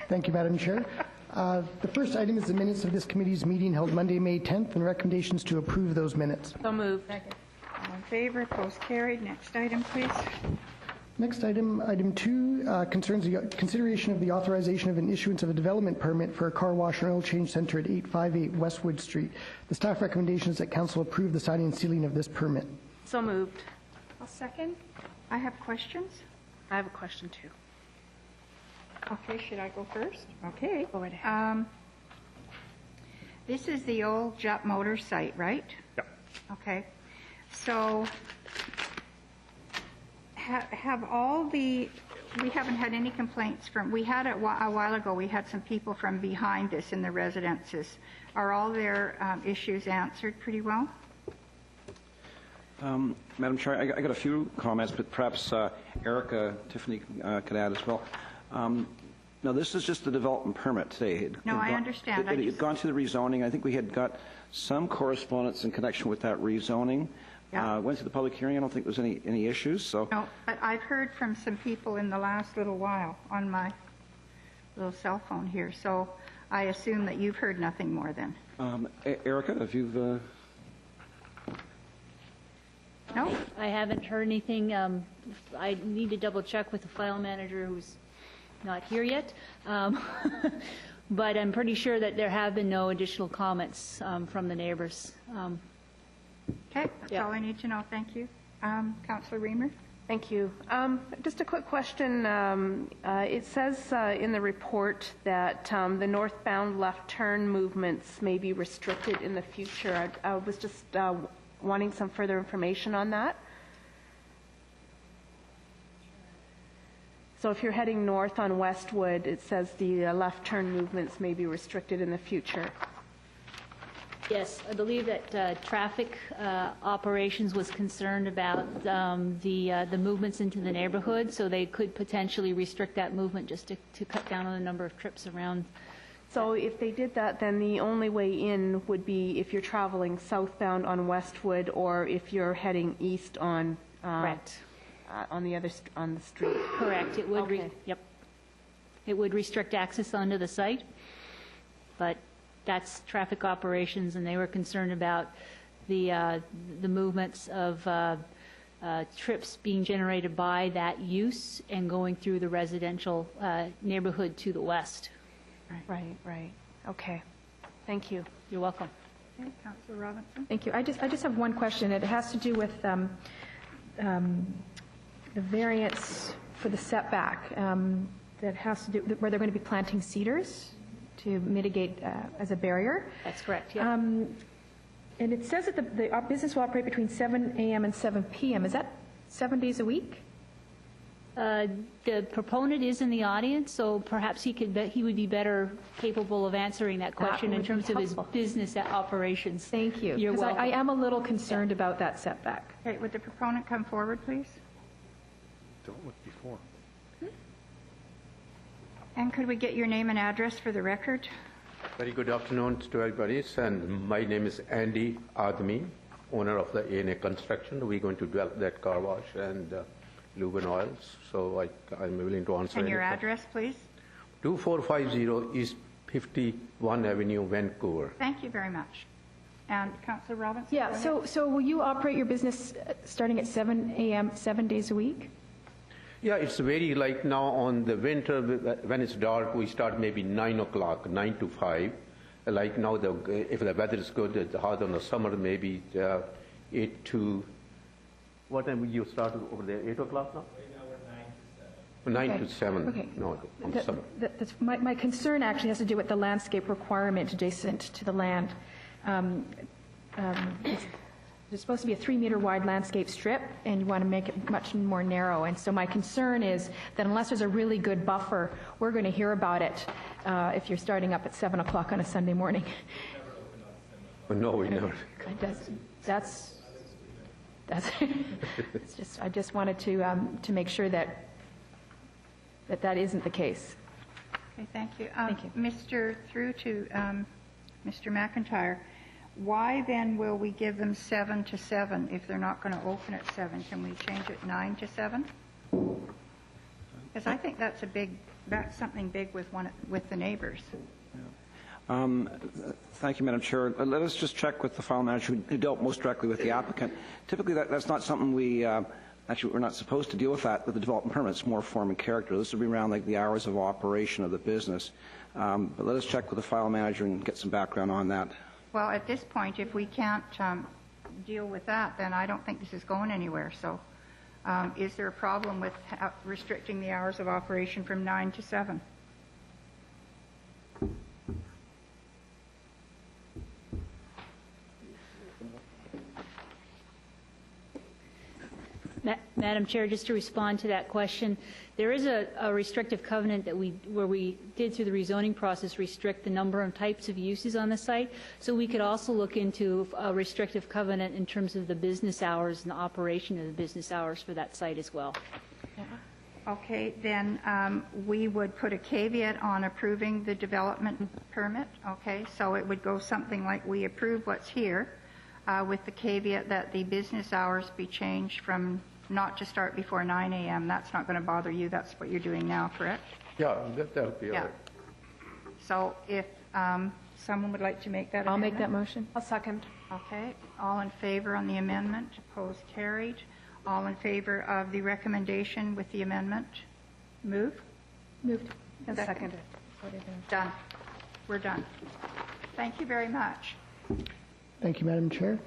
Thank you, Madam Chair. The first item is the minutes of this committee's meeting held Monday, May 10th, and recommendations to approve those minutes. So moved. Second. All in favor? Opposed? Carried. Next item, please. Next item, item 2, concerns the consideration of the authorization of an issuance of a development permit for a car wash and oil change center at 858 Westwood Street. The staff recommendation is that council approve the signing and sealing of this permit. So moved. I'll second. I have questions. I have a question too. Okay, should I go first? Okay. Go right ahead. This is the old Jup Motor site, right? Yep. Okay. So have all the, we haven't had any complaints from, we had a while ago, we had some people from behind this in the residences. Are all their issues answered pretty well? Madam Chair, I got a few comments, but perhaps Erica, Tiffany could add as well. No, this is just the development permit today. I understand. It had gone to the rezoning. I think we had got some correspondence in connection with that rezoning. Yeah. Went to the public hearing. I don't think there was any issues. So. No, but I've heard from some people in the last little while on my little cell phone here, so I assume that you've heard nothing more then. Erica, if you've... No? I haven't heard anything. I need to double check with the file manager who's not here yet. But I'm pretty sure that there have been no additional comments from the neighbors. Okay, that's all I need to know. Thank you. Councillor Reamer? Thank you. Just a quick question. It says in the report that the northbound left turn movements may be restricted in the future. I was just wanting some further information on that. So if you're heading north on Westwood, it says the left turn movements may be restricted in the future. Yes, I believe that traffic operations was concerned about the movements into the neighborhood, so they could potentially restrict that movement just to cut down on the number of trips around. So if they did that, then the only way in would be if you're traveling southbound on Westwood, or if you're heading east on Correct. On the street. Correct. It would. Okay. Yep. It would restrict access onto the site, but that's traffic operations, and they were concerned about the movements of trips being generated by that use and going through the residential neighborhood to the west. Right. Okay. Thank you. You're welcome. Okay, Councillor Robinson? Thank you. I just have one question. It has to do with the variance for the setback that has to do where they're going to be planting cedars to mitigate as a barrier. That's correct, yeah. And it says that the business will operate between 7 a.m. and 7 p.m. Is that 7 days a week? The proponent is in the audience, so perhaps he would be better capable of answering that question in terms of his business operations. Thank you. You're welcome. I am a little concerned about that setback. Okay, would the proponent come forward, please? Dealt with before. And could we get your name and address for the record? Very good afternoon to everybody, and my name is Andy Admi, owner of the A&A Construction. We're going to develop that car wash and lube and oils, so I'm willing to answer. And your address, please? 2450 East 51 Avenue, Vancouver. Thank you very much. And Councillor Robinson? Yeah, so will you operate your business starting at 7 a.m. 7 days a week? Yeah, it's very like now on the winter, when it's dark, we start maybe 9 o'clock, 9 to 5. Like now, if the weather is good, it's hard on the summer, maybe 8 to, what time will you start over there, 8 o'clock now? Right now we're 9 to 7. 9 Okay. to 7, Okay. no, on the summer. My concern actually has to do with the landscape requirement adjacent to the land. There's supposed to be a 3-meter wide landscape strip, and you want to make it much more narrow. And so my concern is that unless there's a really good buffer, we're going to hear about it if you're starting up at 7 o'clock on a Sunday morning. No, we never. That's it's just, I just wanted to make sure that isn't the case. Okay, thank you. Thank you. Through to Mr. McIntyre. Why then will we give them 7 to 7 if they're not going to open at 7? Can we change it 9 to 7? Because I think that's a big that's something big with the neighbors. Thank you, Madam Chair. Let us just check with the file manager who dealt most directly with the applicant. Typically, that's not something actually, we're not supposed to deal with that with the development permit. It's more form and character. This would be around like the hours of operation of the business. But let us check with the file manager and get some background on that. Well, at this point, if we can't deal with that, then I don't think this is going anywhere. So is there a problem with restricting the hours of operation from 9 to 7? Madam Chair, just to respond to that question, there is a restrictive covenant that where we did through the rezoning process restrict the number and types of uses on the site. So we could also look into a restrictive covenant in terms of the business hours and the operation of the business hours for that site as well. Okay, then we would put a caveat on approving the development permit. Okay, so it would go something like we approve what's here with the caveat that the business hours be changed from not to start before 9 a.m. That's not going to bother you. That's what you're doing now, correct? Yeah, that'll be all right. So if someone would like to make that I'll amendment? make that motion. I'll second. Okay. All in favor on the amendment? Opposed? Carried. All in favor of the recommendation with the amendment? Move. Moved. And seconded. Done. We're done. Thank you very much. Thank you, Madam Chair.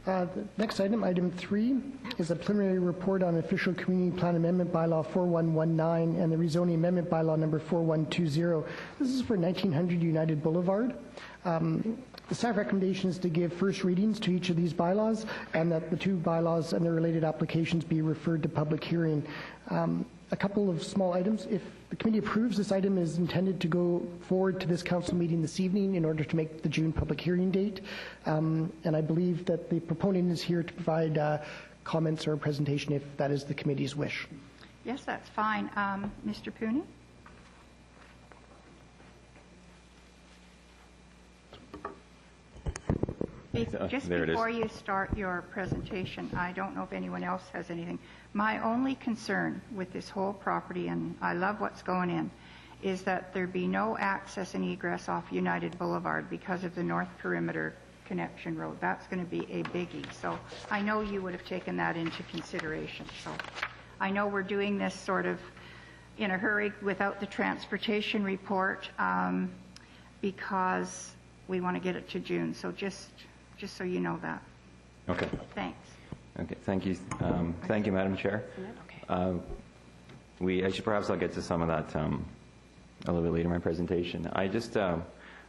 The next item, item 3, is a preliminary report on official community plan amendment bylaw 4119 and the rezoning amendment bylaw number 4120. This is for 1900 United Boulevard. The staff recommendation is to give first readings to each of these bylaws and that the 2 bylaws and their related applications be referred to public hearing. A couple of small items. If the committee approves, this item is intended to go forward to this council meeting this evening in order to make the June public hearing date. And I believe that the proponent is here to provide comments or a presentation if that is the committee's wish. Yes, that's fine. Mr. Pooney? Just before you start your presentation, I don't know if anyone else has anything. My only concern with this whole property, and I love what's going in, is that there be no access and egress off United Boulevard because of the North Perimeter Connection Road. That's going to be a biggie. So I know you would have taken that into consideration. So I know we're doing this sort of in a hurry without the transportation report because we want to get it to June. So just so you know that. Okay. Thanks. Okay. Thank you. Thank you, Madam Chair. Perhaps I'll get to some of that a little bit later in my presentation. I just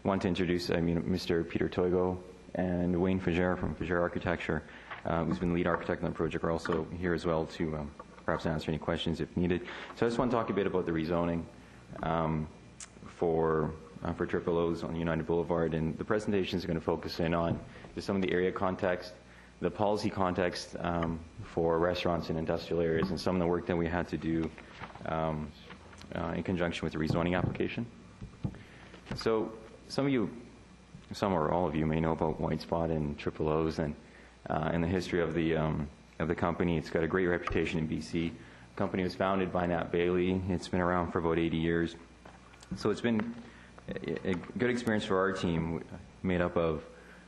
want to introduce, Mr. Peter Toigo and Wayne Fager from Fager Architecture, who's been the lead architect on the project, are also here as well to perhaps answer any questions if needed. So I just want to talk a bit about the rezoning for Triple O's on United Boulevard, and the presentation is going to focus in on just some of the area context, the policy context for restaurants and industrial areas, and some of the work that we had to do in conjunction with the rezoning application. So some or all of you may know about White Spot and Triple O's and the history of the company. It's got a great reputation in BC. The company was founded by Nat Bailey. It's been around for about 80 years. So it's been a good experience for our team, made up of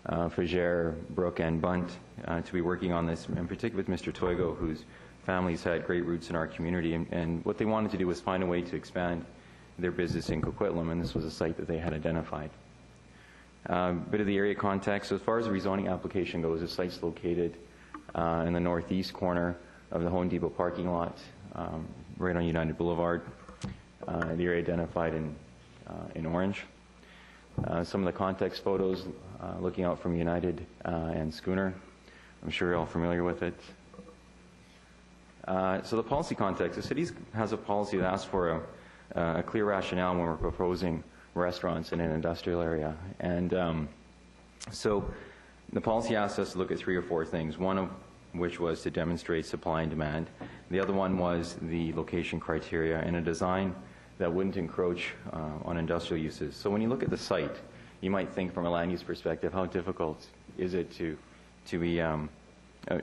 Fager, Brooke, and Bunt, to be working on this, in particular with Mr. Toigo, whose family's had great roots in our community. And what they wanted to do was find a way to expand their business in Coquitlam, and this was a site that they had identified. A bit of the area context. So as far as the rezoning application goes, the site's located in the northeast corner of the Home Depot parking lot, right on United Boulevard. The area identified in orange. Some of the context photos looking out from United and Schooner. I'm sure you're all familiar with it. So the policy context, the city has a policy that asks for a clear rationale when we're proposing restaurants in an industrial area. And so the policy asks us to look at 3 or 4 things, one of which was to demonstrate supply and demand. The other one was the location criteria and a design that wouldn't encroach on industrial uses. So when you look at the site, you might think from a land use perspective, how difficult is it to be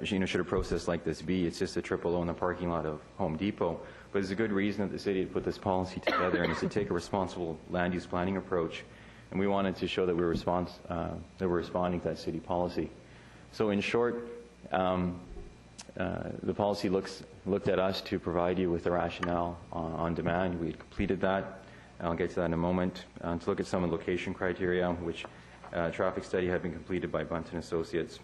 should a process like this be? It's just a triple O in the parking lot of Home Depot. But it's a good reason that the city had put this policy together, and it's to take a responsible land use planning approach. And we wanted to show that we're responding to that city policy. So in short, the policy looked at us to provide you with the rationale on demand. We had completed that. I'll get to that in a moment. To look at some of the location criteria, which traffic study had been completed by Bunt & Associates,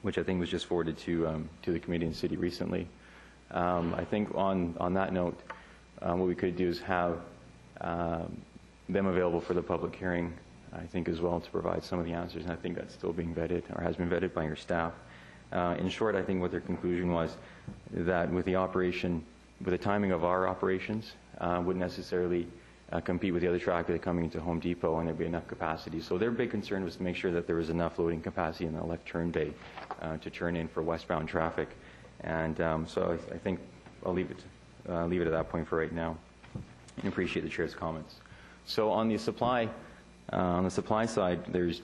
which I think was just forwarded to the committee and city recently. I think on that note, what we could do is have them available for the public hearing, I think, as well, to provide some of the answers. And I think that's still being vetted, or has been vetted by your staff. In short, I think what their conclusion was that with the operation, with the timing of our operations, wouldn't necessarily compete with the other traffic coming into Home Depot, and there'd be enough capacity. So their big concern was to make sure that there was enough loading capacity in the left turn bay to turn in for westbound traffic. And so I think I'll leave it at that point for right now, and appreciate the chair's comments. So on the supply side, there's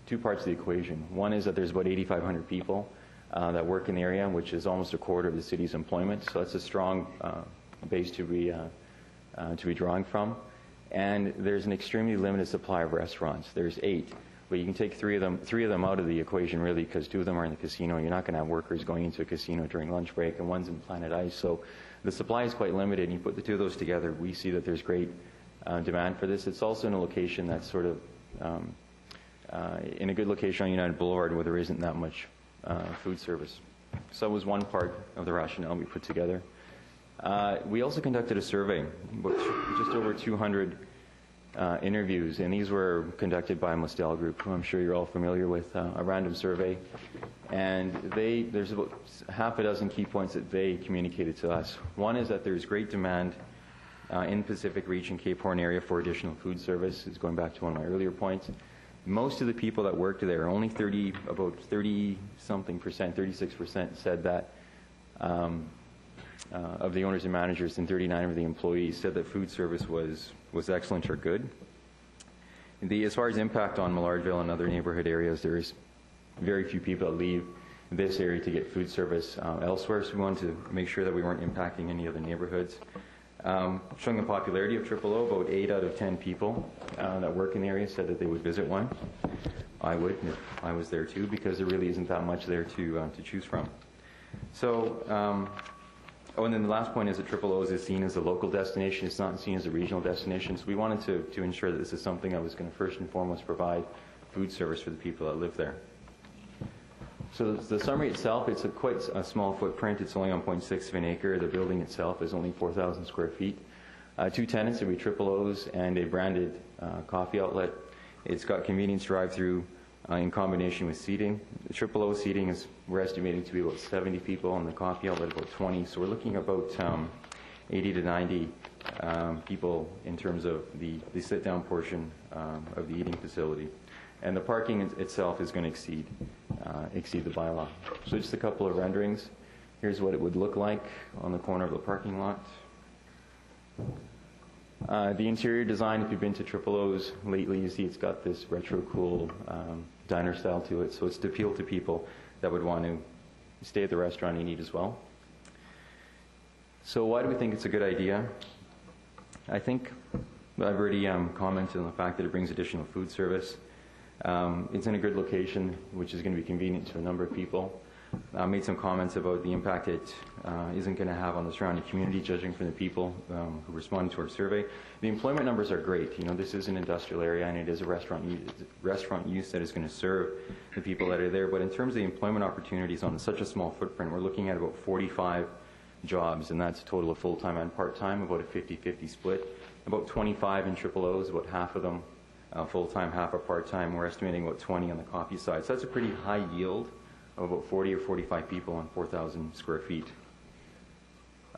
two parts of the equation. One is that there's about 8,500 people that work in the area, which is almost a quarter of the city's employment. So that's a strong base to be drawing from. And there's an extremely limited supply of restaurants. There's 8, but you can take three of them out of the equation, really, because 2 of them are in the casino. You're not going to have workers going into a casino during lunch break, and one's in Planet Ice. So the supply is quite limited, and you put the 2 of those together, we see that there's great demand for this. It's also in a location that's sort of in a good location on United Boulevard where there isn't that much food service. So that was one part of the rationale we put together. We also conducted a survey, just over 200 interviews, and these were conducted by Mostel Group, who I'm sure you're all familiar with, a random survey. And there's about half a dozen key points that they communicated to us. One is that there's great demand in Pacific Region, Cape Horn area for additional food service. It's going back to one of my earlier points. Most of the people that worked there, only about 30-something percent, 36% said that of the owners and managers, and 39 of the employees said that food service was excellent or good. As far as impact on Millardville and other neighborhood areas, there is very few people that leave this area to get food service elsewhere, so we wanted to make sure that we weren't impacting any other neighborhoods. Showing the popularity of Triple O, about 8 out of 10 people that work in the area said that they would visit one. I would if I was there too, because there really isn't that much there to choose from. So, and then the last point is that Triple O's is seen as a local destination. It's not seen as a regional destination. So we wanted to ensure that this is something that was going to first and foremost provide food service for the people that live there. So the summary itself, it's quite a small footprint. It's only on 0.6 of an acre. The building itself is only 4,000 square feet. 2 tenants, there'll be Triple O's and a branded coffee outlet. It's got convenience drive-through in combination with seating. The Triple O seating we're estimating to be about 70 people, and the coffee outlet about 20. So we're looking at about 80 to 90 people in terms of the sit-down portion of the eating facility. And the parking itself is going to exceed the bylaw. So just a couple of renderings. Here's what it would look like on the corner of the parking lot. The interior design, if you've been to Triple O's lately, you see it's got this retro cool diner style to it. So it's to appeal to people that would want to stay at the restaurant and eat as well. So why do we think it's a good idea? I think I've already commented on the fact that it brings additional food service. It's in a good location, which is going to be convenient to a number of people. I made some comments about the impact it isn't going to have on the surrounding community, judging from the people who responded to our survey. The employment numbers are great. You know, this is an industrial area, and it is a restaurant use that is going to serve the people that are there. But in terms of the employment opportunities on such a small footprint, we're looking at about 45 jobs, and that's a total of full-time and part-time, about a 50-50 split. About 25 in Triple O's, about half of them full-time, half are part-time. We're estimating about 20 on the coffee side. So that's a pretty high yield of about 40 or 45 people on 4,000 square feet.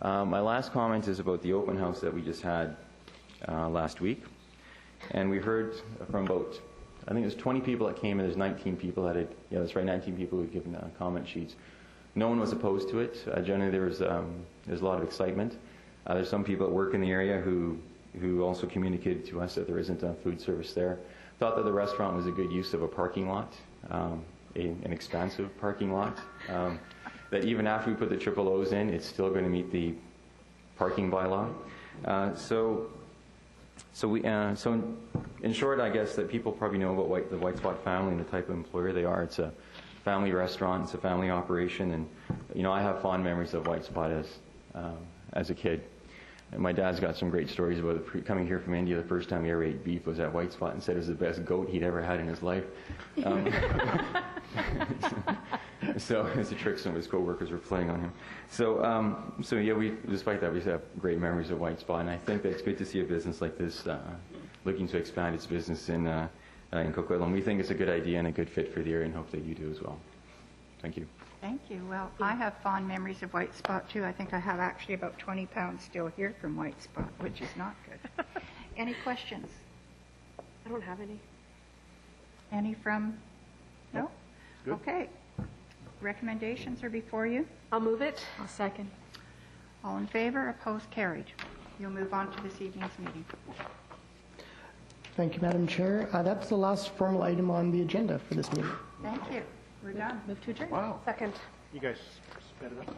My last comment is about the open house that we just had last week. And we heard from about, I think it was 20 people that came, and there's 19 people that had, yeah, that's right, 19 people who had given comment sheets. No one was opposed to it. Generally, there's a lot of excitement. There's some people that work in the area who also communicated to us that there isn't food service there. Thought that the restaurant was a good use of a parking lot. an expansive parking lot. That even after we put the triple O's in, it's still going to meet the parking bylaw. So in short, I guess that people probably know about the White Spot family and the type of employer they are. It's a family restaurant. It's a family operation, and I have fond memories of White Spot as a kid. And my dad's got some great stories about it. Coming here from India, the first time he ever ate beef was at White Spot and said it was the best goat he'd ever had in his life. So it's a trick some of his co-workers were playing on him. So yeah, despite that, we have great memories of White Spot, and I think that it's good to see a business like this looking to expand its business in Coquitlam. We think it's a good idea and a good fit for the area, and hope that you do as well. Thank you. Thank you. Well, I have fond memories of White Spot, too. I think I have actually about 20 pounds still here from White Spot, which is not good. Any questions? I don't have any. Any from? No? Good. Okay. Recommendations are before you. I'll move it. I'll second. All in favor? Opposed? Carried. You'll move on to this evening's meeting. Thank you, Madam Chair. That's the last formal item on the agenda for this meeting. Thank you. We're done. Move to adjourn. Wow. Second. You guys sped it up.